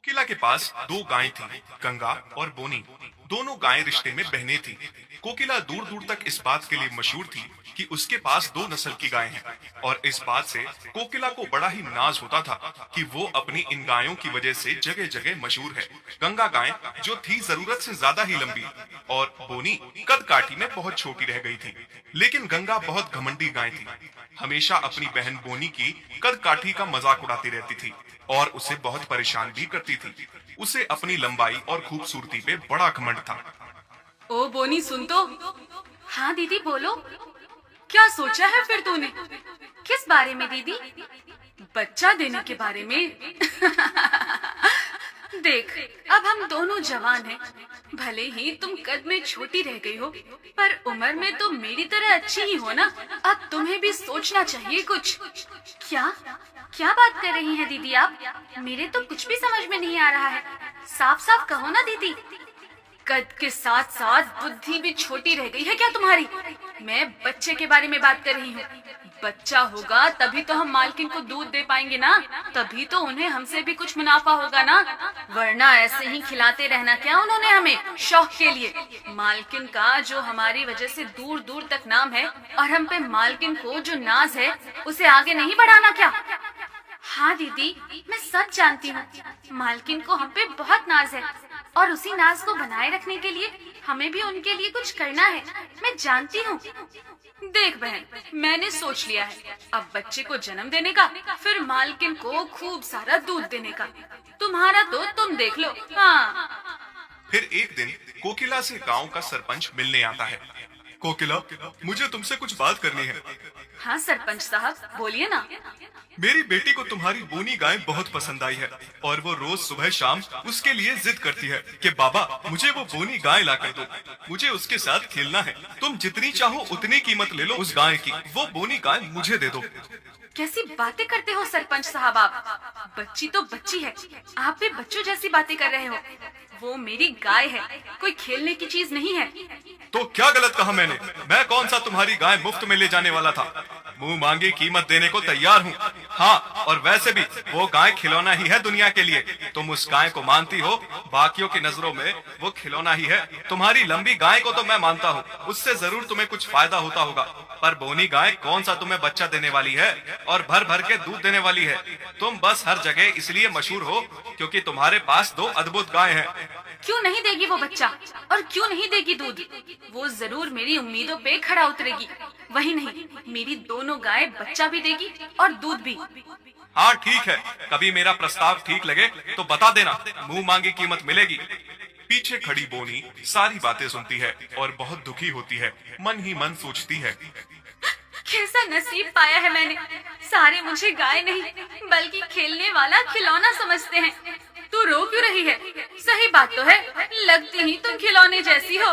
कोकिला के पास दो गायें थी, गंगा और बोनी। दोनों गायें रिश्ते में बहनें थी। कोकिला दूर दूर तक इस बात के लिए मशहूर थी कि उसके पास दो नस्ल की गायें हैं, और इस बात से कोकिला को बड़ा ही नाज होता था कि वो अपनी इन गायों की वजह से जगह जगह मशहूर है। गंगा गाय जो थी जरूरत से ज्यादा ही लंबी, और बोनी कद काठी में बहुत छोटी रह गई थी। लेकिन गंगा बहुत घमंडी गाय थी, हमेशा अपनी बहन बोनी की कद काठी का मजाक उड़ाती रहती थी और उसे बहुत परेशान भी करती थी। उसे अपनी लंबाई और खूबसूरती पे बड़ा घमंड था। ओ बोनी, सुन तो। हाँ दीदी, बोलो। क्या सोचा है फिर तूने? किस बारे में दीदी? बच्चा देने के बारे में। देख, अब हम दोनों जवान हैं। भले ही तुम कद में छोटी रह गई हो, पर उम्र में तो मेरी तरह अच्छी ही हो ना। अब तुम्हें भी सोचना चाहिए कुछ। क्या क्या बात कर रही हैं दीदी आप? मेरे तो कुछ भी समझ में नहीं आ रहा है। साफ साफ कहो ना दीदी। कद के साथ साथ बुद्धि भी छोटी रह गई है क्या तुम्हारी? मैं बच्चे के बारे में बात कर रही हूँ। बच्चा होगा तभी तो हम मालकिन को दूध दे पाएंगे ना, तभी तो उन्हें हमसे भी कुछ मुनाफा होगा ना। वरना ऐसे ही खिलाते रहना क्या उन्होंने हमें शौक के लिए? मालकिन का जो हमारी वजह से दूर दूर तक नाम है, और हम पे मालकिन को जो नाज है उसे आगे नहीं बढ़ाना क्या? हाँ दीदी, मैं सब जानती हूँ। मालकिन को हम पे बहुत नाज है, और उसी नाज को बनाए रखने के लिए हमें भी उनके लिए कुछ करना है। मैं जानती हूँ। देख बहन, मैंने सोच लिया है, अब बच्चे को जन्म देने का, फिर मालकिन को खूब सारा दूध देने का। तुम्हारा तो तुम देख लो। हाँ। फिर एक दिन कोकिला से गांव का सरपंच मिलने आता है। कोकिला, मुझे तुमसे कुछ बात करनी है। हाँ सरपंच साहब, बोलिए ना। मेरी बेटी को तुम्हारी बोनी गाय बहुत पसंद आई है, और वो रोज सुबह शाम उसके लिए जिद करती है कि बाबा मुझे वो बोनी गाय ला कर दो, मुझे उसके साथ खेलना है। तुम जितनी चाहो उतनी कीमत ले लो उस गाय की, वो बोनी गाय मुझे दे दो। कैसी बातें करते हो सरपंच साहब आप? बच्ची तो बच्ची है, आप भी बच्चों जैसी बातें कर रहे हो। वो मेरी गाय है, कोई खेलने की चीज नहीं है। तो क्या गलत कहा मैंने? मैं कौन सा तुम्हारी गाय मुफ्त में ले जाने वाला था? मुंह मांगी कीमत देने को तैयार हूँ। हाँ, और वैसे भी वो गाय खिलौना ही है दुनिया के लिए। तुम उस गाय को मानती हो, बाकियों की नजरों में वो खिलौना ही है। तुम्हारी लंबी गाय को तो मैं मानता हूँ, उससे जरूर तुम्हें कुछ फायदा होता होगा, पर बोनी गाय कौन सा तुम्हें बच्चा देने वाली है और भर भर के दूध देने वाली है। तुम बस हर जगह इसलिए मशहूर हो क्योंकि तुम्हारे पास दो अद्भुत गाय हैं। क्यों नहीं देगी वो बच्चा, और क्यों नहीं देगी दूध? वो जरूर मेरी उम्मीदों पे खरा उतरेगी। वही नहीं, मेरी दोनों गाय बच्चा भी देगी और दूध भी। हाँ ठीक है, कभी मेरा प्रस्ताव ठीक लगे तो बता देना, मुंह मांगी कीमत मिलेगी। पीछे खड़ी बोनी सारी बातें सुनती है और बहुत दुखी होती है। मन ही मन सोचती है, कैसा नसीब पाया है मैंने। सारे मुझे गाय नहीं बल्कि खेलने वाला खिलौना समझते हैं। तू रो क्यों रही है? सही बात तो है, लगती ही तुम खिलौने जैसी हो।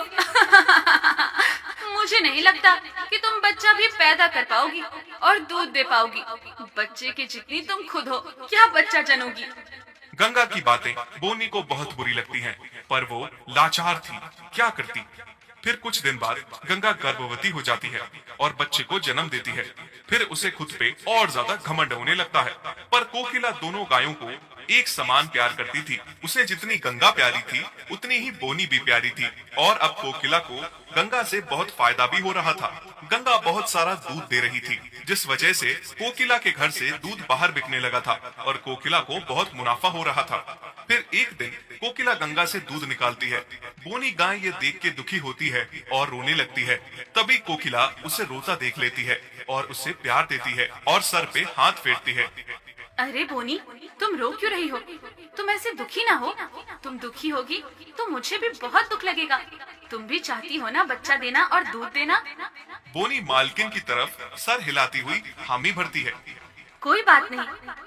मुझे नहीं लगता कि तुम बच्चा भी पैदा कर पाओगी और दूध दे पाओगी। बच्चे की जितनी तुम खुद हो, क्या बच्चा जनोगी? गंगा की बातें बोनी को बहुत बुरी लगती हैं, पर वो लाचार थी, क्या करती। फिर कुछ दिन बाद गंगा गर्भवती हो जाती है और बच्चे को जन्म देती है। फिर उसे खुद पे और ज्यादा घमंड होने लगता है। पर कोकिला दोनों गायों को एक समान प्यार करती थी। उसे जितनी गंगा प्यारी थी उतनी ही बोनी भी प्यारी थी, और अब कोकिला को गंगा से बहुत फायदा भी हो रहा था। गंगा बहुत सारा दूध दे रही थी, जिस वजह से कोकिला के घर से दूध बाहर बिकने लगा था और कोकिला को बहुत मुनाफा हो रहा था। फिर एक दिन कोकिला गंगा से दूध निकालती है। बोनी गाय ये देख के दुखी होती है और रोने लगती है। तभी कोकिला उसे रोता देख लेती है और उससे प्यार देती है और सर पे हाथ फेरती है। अरे बोनी, तुम रो क्यों रही हो? तुम ऐसे दुखी ना हो। तुम दुखी होगी तो मुझे भी बहुत दुख लगेगा। तुम भी चाहती हो ना बच्चा देना और दूध देना। बोनी मालकिन की तरफ सर हिलाती हुई हामी भरती है। कोई बात नहीं,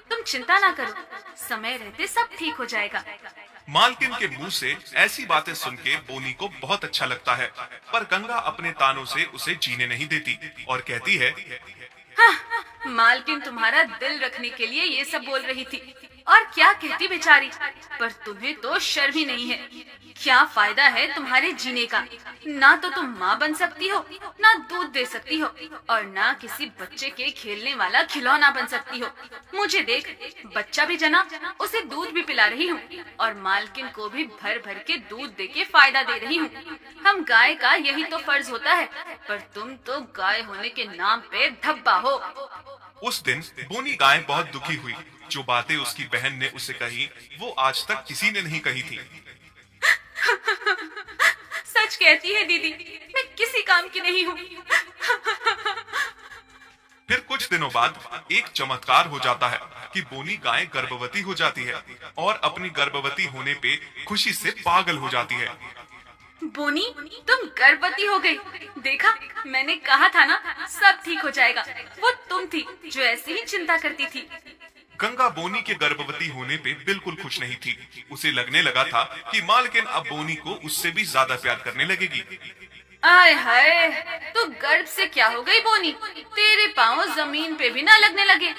तुम चिंता ना करो, समय रहते सब ठीक हो जाएगा। मालकिन के मुंह से ऐसी बातें सुन के बोनी को बहुत अच्छा लगता है, पर गंगा अपने तानों से उसे जीने नहीं देती और कहती है, हाँ, मालकिन तुम्हारा दिल रखने के लिए ये सब बोल रही थी। और क्या कहती बेचारी। पर तुम्हें तो शर्म ही नहीं है। क्या फायदा है तुम्हारे जीने का? ना तो तुम माँ बन सकती हो, ना दूध दे सकती हो, और ना किसी बच्चे के खेलने वाला खिलौना बन सकती हो। मुझे देख, बच्चा भी जना, उसे दूध भी पिला रही हूँ और मालकिन को भी भर भर के दूध दे के फायदा दे रही हूँ। हम गाय का यही तो फर्ज होता है, पर तुम तो गाय होने के नाम पे धब्बा हो। उस दिन बोनी गाय बहुत दुखी हुई। जो बातें उसकी बहन ने उसे कही वो आज तक किसी ने नहीं कही थी। सच कहती है दीदी, मैं किसी काम की नहीं हूँ। फिर कुछ दिनों बाद एक चमत्कार हो जाता है कि बोनी गाय गर्भवती हो जाती है और अपनी गर्भवती होने पे खुशी से पागल हो जाती है। बोनी, तुम गर्भवती हो गई। देखा, मैंने कहा था ना, सब ठीक हो जाएगा। वो तुम थी जो ऐसे ही चिंता करती थी। गंगा बोनी के गर्भवती होने पे बिल्कुल खुश नहीं थी। उसे लगने लगा था कि मालकिन अब बोनी को उससे भी ज्यादा प्यार करने लगेगी। आय हाय, तो गर्भ से क्या हो गई बोनी? तेरे पाँव जमीन पे भी ना लगने लगे।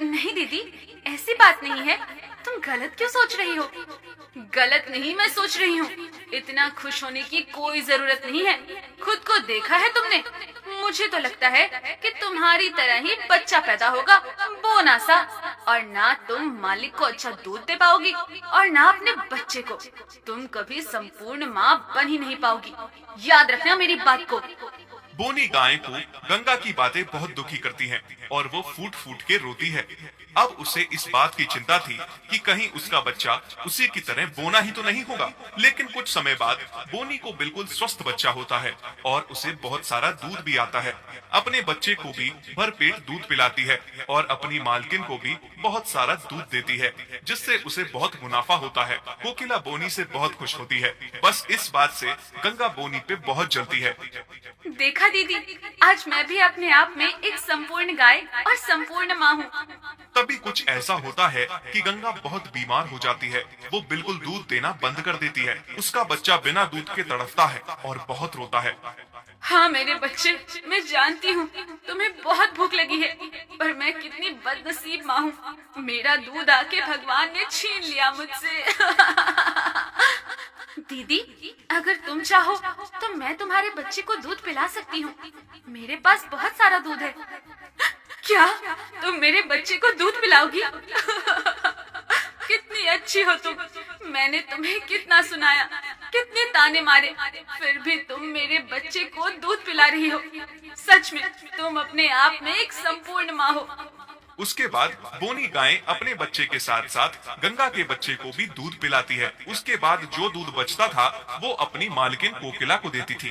नहीं दीदी, ऐसी बात नहीं है। तुम गलत क्यों सोच रही हो? गलत नहीं मैं सोच रही हूँ। इतना खुश होने की कोई जरूरत नहीं है। खुद को देखा है तुमने? मुझे तो लगता है कि तुम्हारी तरह ही बच्चा पैदा होगा, बोना सा। और ना तुम मालिक को अच्छा दूध दे पाओगी और ना अपने बच्चे को। तुम कभी संपूर्ण माँ बन ही नहीं पाओगी। याद रखना मेरी बात को। बोनी गाय को गंगा की बातें बहुत दुखी करती हैं और वो फूट फूट के रोती है। अब उसे इस बात की चिंता थी कि कहीं उसका बच्चा उसी की तरह बोना ही तो नहीं होगा। लेकिन कुछ समय बाद बोनी को बिल्कुल स्वस्थ बच्चा होता है और उसे बहुत सारा दूध भी आता है। अपने बच्चे को भी भरपेट दूध पिलाती है और अपनी मालकिन को भी बहुत सारा दूध देती है, जिससे उसे बहुत मुनाफा होता है। कोकिला बोनी से बहुत खुश होती है। बस इस बात से गंगा बोनी पे बहुत जलती है। देखा दीदी, आज मैं भी अपने आप में एक संपूर्ण गाय और संपूर्ण माँ हूँ। तभी कुछ ऐसा होता है कि गंगा बहुत बीमार हो जाती है। वो बिल्कुल दूध देना बंद कर देती है। उसका बच्चा बिना दूध के तड़पता है और बहुत रोता है। हाँ मेरे बच्चे, मैं जानती हूँ तुम्हें बहुत भूख लगी है, पर मैं कितनी बदनसीब माँ हूँ। मेरा दूध आके भगवान ने छीन लिया मुझसे। दीदी, अगर तुम चाहो तो मैं तुम्हारे बच्चे को दूध पिला सकती हूँ। मेरे पास बहुत सारा दूध है। क्या तुम मेरे बच्चे को दूध पिलाओगी? कितनी अच्छी हो तुम। मैंने तुम्हें कितना सुनाया, कितने ताने मारे, फिर भी तुम मेरे बच्चे को दूध पिला रही हो। सच में तुम अपने आप में एक संपूर्ण माँ हो। उसके बाद बोनी गाय अपने बच्चे के साथ साथ गंगा के बच्चे को भी दूध पिलाती है। उसके बाद जो दूध बचता था वो अपनी मालकिन कोकिला को देती थी।